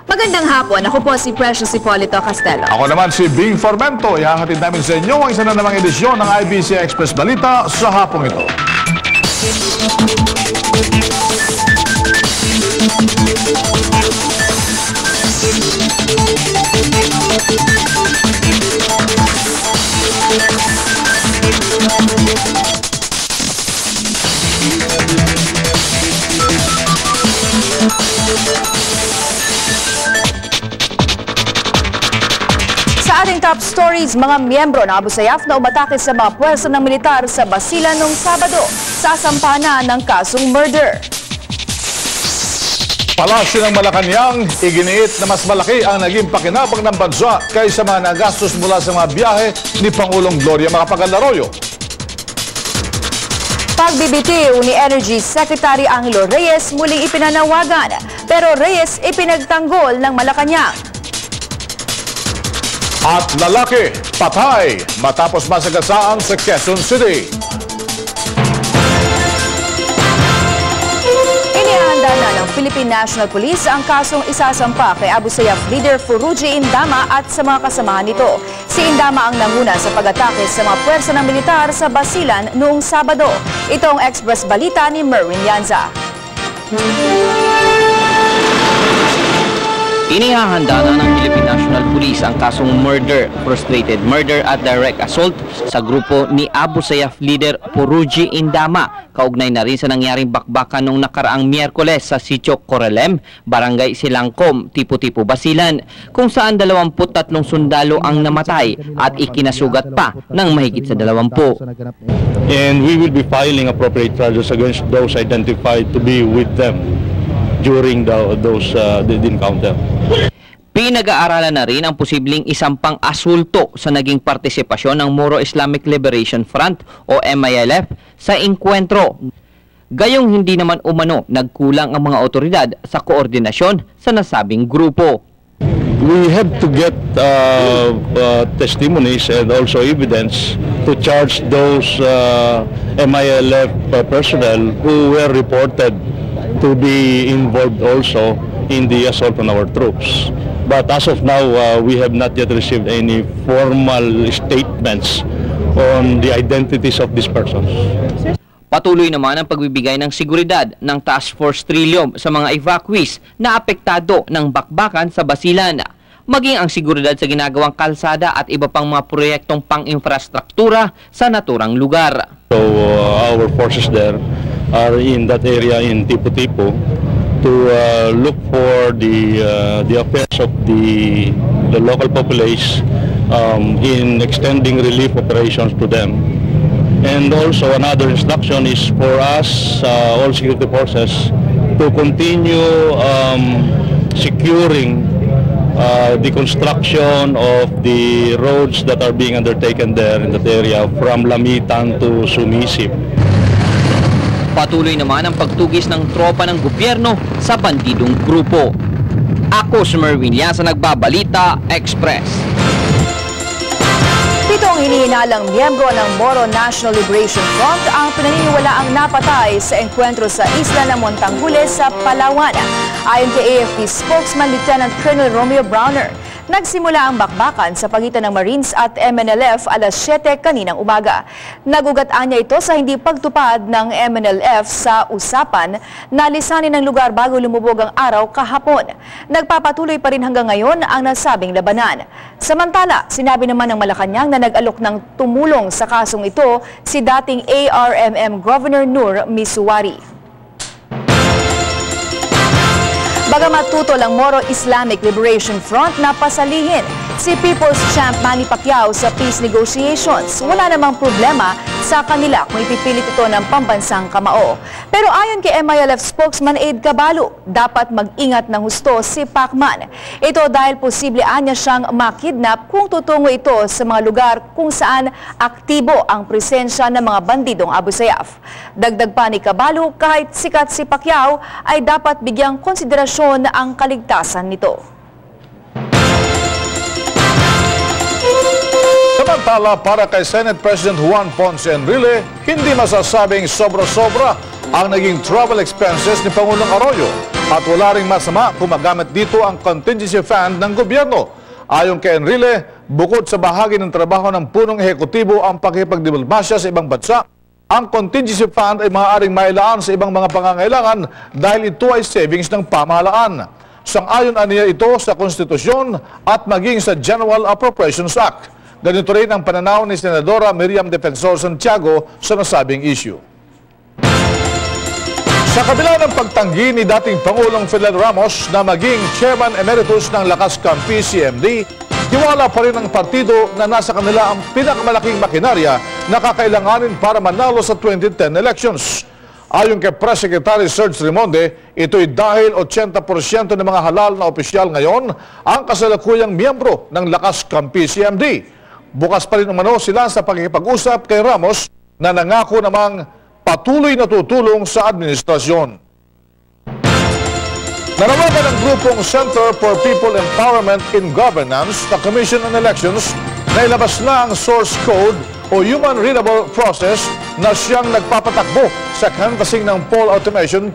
Magandang hapon. Ako po si Precious Hipolito Castelo. Ako naman si Bing Formento. Ihahatid namin sa inyo ang isa na namang edisyon ng IBC Express Balita sa hapong ito. Sa ating top stories, mga miyembro ng Abu Sayyaf na umatake sa mga puwersa ng militar sa Basilan noong Sabado, sasampa na ng kasong murder. Palasyo ng Malacanang, iginiit na mas malaki ang naging pakinabang ng bansa kaysa mga nagastos mula sa mga biyahe ni Pangulong Gloria Macapagal-Arroyo. Pagbibitiw ni Energy Secretary Angelo Reyes muling ipinanawagan, pero Reyes ipinagtanggol ng Malacanang. At lalaki, patay matapos masagasaan sa Quezon City. Inihanda na ng Philippine National Police ang kasong isasampa kay Abu Sayyaf leader Foroughi Indama at sa mga kasamahan nito. Si Indama ang nanguna sa pag-atake sa mga puwersa ng militar sa Basilan noong Sabado. Ito ang Express Balita ni Merwin Yanza. Inihahanda na ng Philippine National Police ang kasong murder, frustrated murder at direct assault sa grupo ni Abu Sayyaf leader Foroughi Indama. Kaugnay na rin sa nangyaring bakbakan noong nakaraang Miyerkules sa Sitio Corelem, Barangay Silangkom, Tipo-Tipo, Basilan, kung saan 23 sundalo ang namatay at ikinasugat pa ng mahigit sa 20. And we will be filing appropriate charges against those identified to be with them during the encounter. Pinag-aaralan na rin ang posibleng isampang asulto sa naging partisipasyon ng Moro Islamic Liberation Front o MILF sa inkwentro. Gayong hindi naman umano nagkulang ang mga otoridad sa koordinasyon sa nasabing grupo. We have to get testimonies and also evidence to charge those MILF personnel who were reported to be involved also in the assault on our troops. But as of now, we have not yet received any formal statements on the identities of these persons. Patuloy naman ang pagbibigay ng seguridad ng Task Force Trillium sa mga evacuees na apektado ng bakbakan sa Basilan. Maging ang seguridad sa ginagawang kalsada at iba pang mga proyektong pang-infrastruktura sa naturang lugar. So our forces there are in that area in Tipo-Tipo to look for the affairs of the local populace in extending relief operations to them. And also another instruction is for us, all security forces, to continue securing the construction of the roads that are being undertaken there in that area from Lamitan to Sumisip. Patuloy naman ang pagtugis ng tropa ng gobyerno sa bandidong grupo. Ako si Merwin Yanza, nagbabalita, Express. Pitong hinihinalang miyembro ng Moro National Liberation Front ang pinaniniwalaang napatay sa enkwentro sa isla ng Montangule sa Palawan. Ayon kay AFP spokesman Lieutenant Colonel Romeo Browner, nagsimula ang bakbakan sa pagitan ng Marines at MNLF alas 7 kaninang umaga. Nagugat-an niya ito sa hindi pagtupad ng MNLF sa usapan na lisanin ng lugar bago lumubog ang araw kahapon. Nagpapatuloy pa rin hanggang ngayon ang nasabing labanan. Samantala, sinabi naman ng Malacanang na nag-alok ng tumulong sa kasong ito si dating ARMM Governor Nur Misuari. Bagamat tutol ang Moro Islamic Liberation Front na pasalihin si People's Champ Manny Pacquiao sa peace negotiations, wala namang problema sa kanila kung ipipilit ito ng pambansang kamao. Pero ayon kay MILF spokesman Aid Cabalo, dapat mag-ingat ng husto si Pacman. Ito dahil posible anya siyang makidnap kung tutungo ito sa mga lugar kung saan aktibo ang presensya ng mga bandidong Abu Sayyaf. Dagdag pa ni Cabalo, kahit sikat si Pacquiao ay dapat bigyang konsiderasyon ang kaligtasan nito. Samantala, para kay Senate President Juan Ponce Enrile, hindi masasabing sobra-sobra ang naging travel expenses ni Pangulong Arroyo. at wala ring masama kung magamit dito ang contingency fund ng gobyerno. Ayon kay Enrile, bukod sa bahagi ng trabaho ng punong ehekutibo ang pakikipagdiplomasya sa ibang bansa, ang contingency fund ay maaaring mailaan sa ibang mga pangangailangan dahil ito ay savings ng pamahalaan. Sang-ayon aniya ito sa konstitusyon at maging sa General Appropriations Act. Ganito rin ang pananaw ni Senadora Miriam Defensor Santiago sa nasabing issue. Sa kabila ng pagtanggi ni dating Pangulong Fidel Ramos na maging Chairman Emeritus ng Lakas Kampi CMD, tiwala pa rin ang partido na nasa kanila ang pinakamalaking makinarya na kakailanganin para manalo sa 2010 elections. Ayon kay Press Secretary Serge Rimonde, ito'y dahil 80% ng mga halal na opisyal ngayon ang kasalukuyang miyembro ng Lakas Kampi CMD. Bukas pa rin umano sila sa pakikipag-usap kay Ramos na nangako namang patuloy na tutulong sa administrasyon. Nanawagan ng grupong Center for People Empowerment in Governance na Commission on Elections na ilabas na ang source code o human readable process na siyang nagpapatakbo sa canvassing ng poll automation.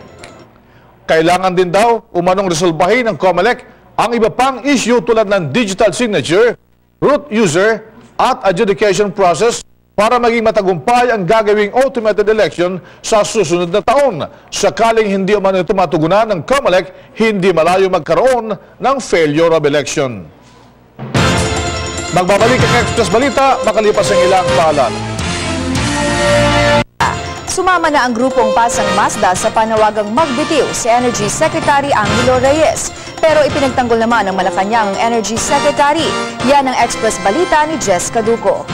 Kailangan din daw umanong resolbahin ng COMELEC ang iba pang issue tulad ng digital signature, root user at adjudication process para maging matagumpay ang gagawing automated election sa susunod na taon. Sakaling hindi umano ito matugunan ng COMELEC, hindi malayo magkaroon ng failure of election. Magbabalik ang Express Balita makalipas ang ilang paalam. Sumama na ang grupong Pasang Mazda sa panawagang magbitiw si Energy Secretary Angelo Reyes. Pero ipinagtanggol naman ng Malacanang Energy Secretary. Yan ang Express Balita ni Jess Caduco.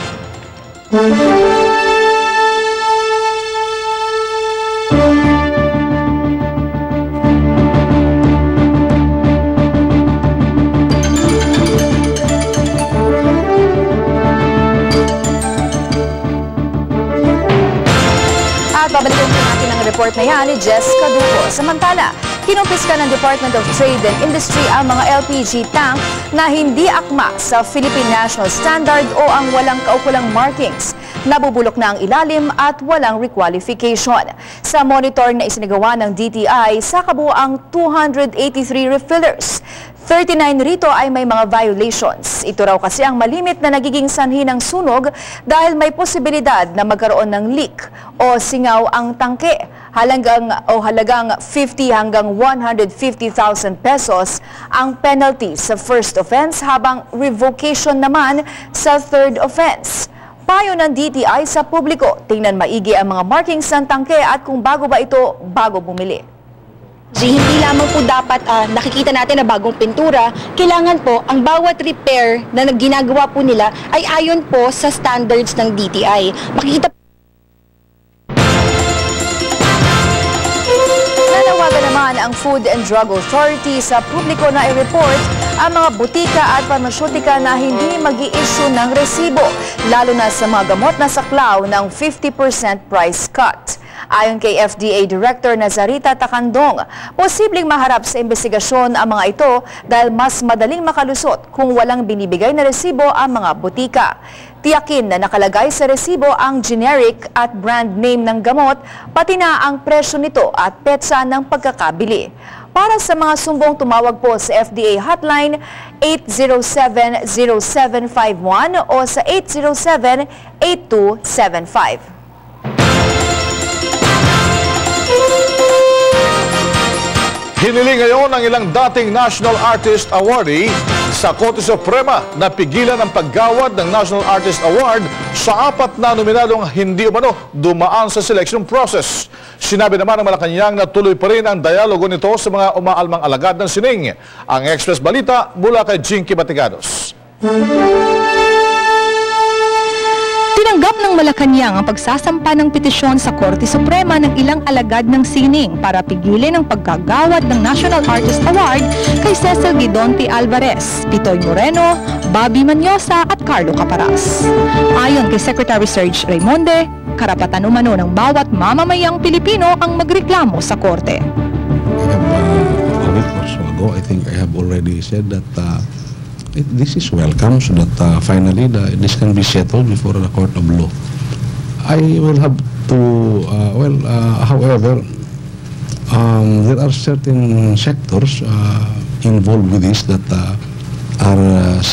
Babalikan po natin ang report na yan ni Jess Caduco. Samantala, kinumpiska ng Department of Trade and Industry ang mga LPG tank na hindi akma sa Philippine National Standard o ang walang kaukulang markings. Nabubulok na ang ilalim at walang requalification. Sa monitor na isinagawa ng DTI sa kabuuang 283 refillers, 39 rito ay may mga violations. Ito raw kasi ang malimit na nagiging sanhi ng sunog dahil may posibilidad na magkaroon ng leak o singaw ang tangke. Halagang 50 hanggang 150,000 pesos ang penalty sa first offense habang revocation naman sa third offense. Payo ng DTI sa publiko, tingnan maigi ang mga markings ng tangke at kung bago ba ito bago bumili. Hindi lamang po dapat nakikita natin na bagong pintura, kailangan po ang bawat repair na ginagawa po nila ay ayon po sa standards ng DTI. Makikita Nanawagan naman ang Food and Drug Authority sa publiko na i-report ang mga butika at parmasyotika na hindi mag-i-issue ng resibo, lalo na sa mga gamot na saklaw ng 50% price cut. Ayon kay FDA Director Nazarita Takandong, posibleng maharap sa investigasyon ang mga ito dahil mas madaling makalusot kung walang binibigay na resibo ang mga butika. Tiyakin na nakalagay sa resibo ang generic at brand name ng gamot, pati na ang presyo nito at petsa ng pagkakabili. Para sa mga sumbong, tumawag po sa FDA hotline 807-0751 o sa 807-8275. Hiniling ngayon ang ilang dating National Artist Awardee sa Korte Suprema na pigilan ang paggawad ng National Artist Award sa 4 na nominadong hindi umano dumaan sa selection process. Sinabi naman ng Malacanang na tuloy pa rin ang dialogo nito sa mga umaalmang alagad ng sining. Ang Express Balita mula kay Jinky Batigados. Tinanggap ng Malacanang ang pagsasampa ng petisyon sa Korte Suprema ng ilang alagad ng sining para pigilin ang paggagawad ng National Artist Award kay Cecil Guidonte Alvarez, Pitoy Moreno, Bobby Manyosa at Carlo Caparas. Ayon kay Secretary Serge Raimonde, karapatan umano ng bawat mamamayang Pilipino ang magreklamo sa Korte. A week or so ago, I think I have already said that this is welcome so that finally this can be settled before the court of law. I will have to, however, There are certain sectors involved with this that